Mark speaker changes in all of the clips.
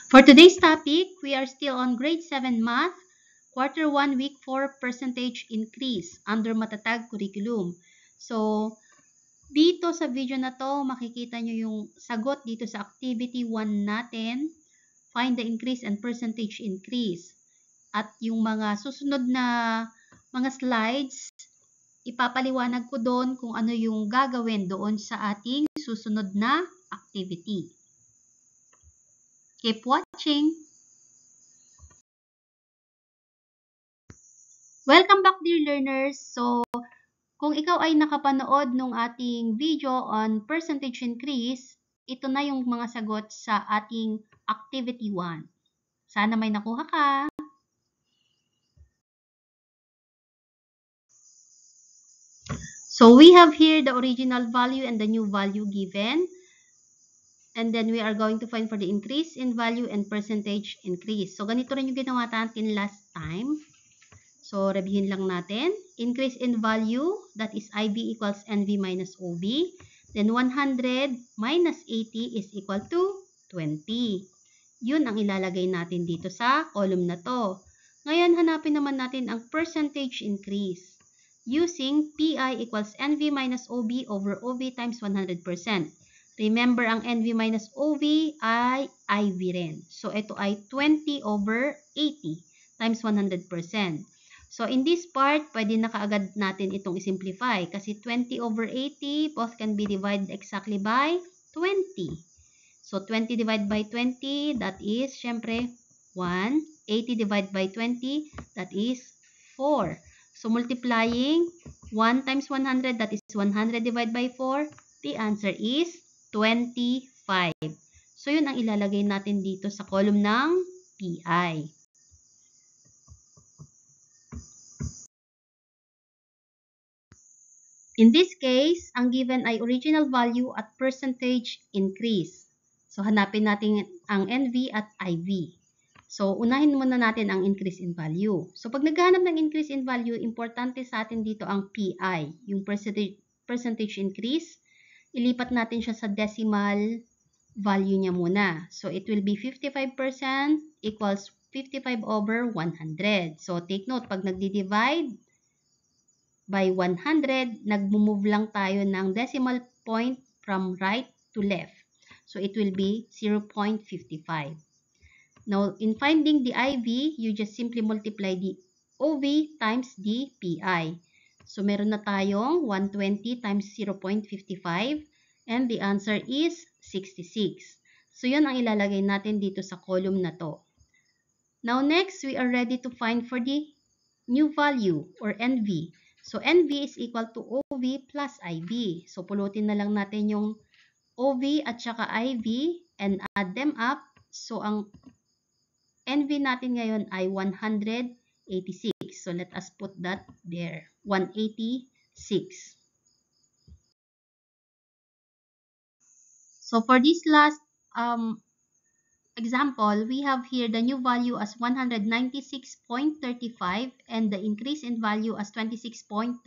Speaker 1: For today's topic, we are still on grade 7 math, quarter 1, week 4 percentage increase under Matatag curriculum. So, dito sa video na to, makikita nyo yung sagot dito sa activity 1 natin, find the increase and percentage increase. At yung mga susunod na mga slides, ipapaliwanag ko doon kung ano yung gagawin doon sa ating susunod na activity. Keep watching! Welcome back, dear learners! So, kung ikaw ay nakapanood ng ating video on percentage increase, ito na yung mga sagot sa ating activity 1. Sana may nakuha ka! So, we have here the original value and the new value given. And then we are going to find for the increase in value and percentage increase. So, ganito rin yung ginawa natin last time. So, reviewin lang natin. Increase in value, that is IB equals NV minus OV. Then, 100 minus 80 is equal to 20. Yun ang ilalagay natin dito sa column na to. Ngayon, hanapin naman natin ang percentage increase. Using PI equals NV minus OB over OV times 100%. Remember, ang NV minus OV ay IV rin. So, ito ay 20 over 80 times 100%. So, in this part, pwede na kaagad natin itong isimplify. Kasi 20 over 80, both can be divided exactly by 20. So, 20 divided by 20, that is, syempre, 1. 80 divided by 20, that is 4. So, multiplying 1 times 100, that is 100 divided by 4. The answer is 25. So, yun ang ilalagay natin dito sa column ng PI. In this case, ang given ay original value at percentage increase. So, hanapin natin ang NV at IV. So, unahin muna natin ang increase in value. So, pag naghahanap ng increase in value, importante sa atin dito ang PI, yung percentage increase. Ilipat natin siya sa decimal value niya muna. So, it will be 55% equals 55 over 100. So, take note, pag nagdi-divide by 100, nag-move lang tayo ng decimal point from right to left. So, it will be 0.55. Now, in finding the IV, you just simply multiply the OV times the PI. So, meron na tayong 120 times 0.55 and the answer is 66. So, yun ang ilalagay natin dito sa column na to. Now, next, we are ready to find for the new value or NV. So, NV is equal to OV plus IV. So, pulutin na lang natin yung OV at saka IV and add them up. So, ang NV natin ngayon ay 186. So, let us put that there. 186. So, for this last example, we have here the new value as 196.35 and the increase in value as 26.35.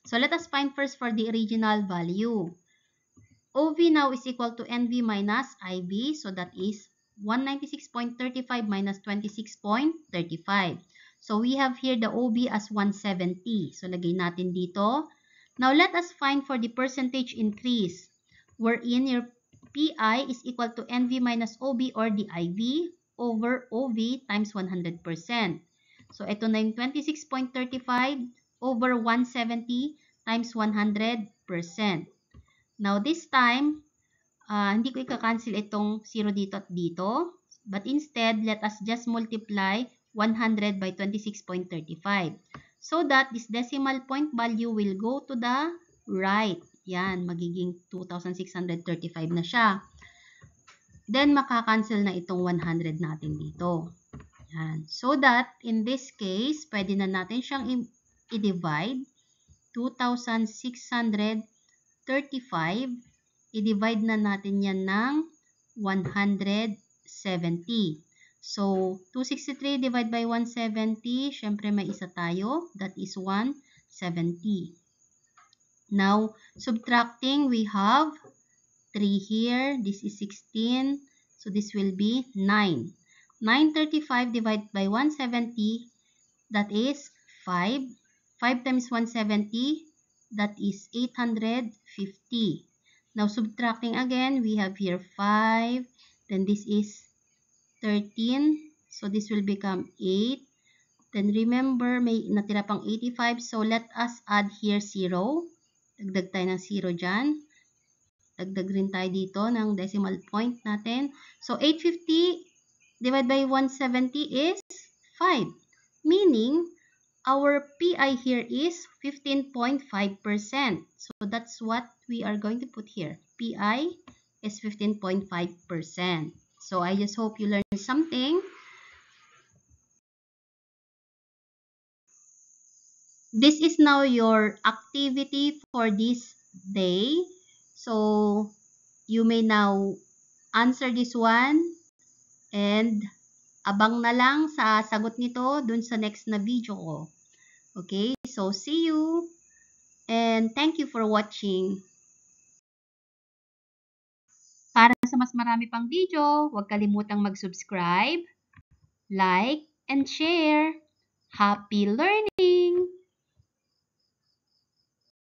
Speaker 1: So, let us find first for the original value. OV now is equal to NV minus IB. So, that is 196.35 minus 26.35. So, we have here the OB as 170. So, lagay natin dito. Now, let us find for the percentage increase, wherein your PI is equal to NV minus OB or the IV over OV times 100%. So, ito na yung 26.35 over 170 times 100%. Now, this time, hindi ko ika-cancel itong 0 dito at dito. But instead, let us just multiply 100 by 26.35. So that this decimal point value will go to the right. Yan, magiging 2,635 na siya. Then, makakancel na itong 100 natin dito. Yan. So that, in this case, pwede na natin siyang i-divide. 2,635. I-divide na natin yan ng 170. So, 263 divided by 170, syempre may isa tayo. That is 170. Now, subtracting, we have 3 here. This is 16. So this will be 9. 935 divided by 170, that is 5. 5 times 170, that is 850. Now subtracting again, we have here 5, then this is 13. So this will become 8. Then remember, may natira pang 85. So let us add here 0. Dagdag tayo ng 0 dyan. Dagdag rin tayo dito ng decimal point natin. So 850 divided by 170 is 5. Meaning, our PI here is 15.5%. So that's what we are going to put here. PI is 15.5%. So I just hope you learned something. This is now your activity for this day. So you may now answer this one and abang na lang sa sagot nito dun sa next na video ko. Okay, so see you and thank you for watching. Para sa mas marami pang video, huwag kalimutang mag-subscribe, like, and share. Happy learning!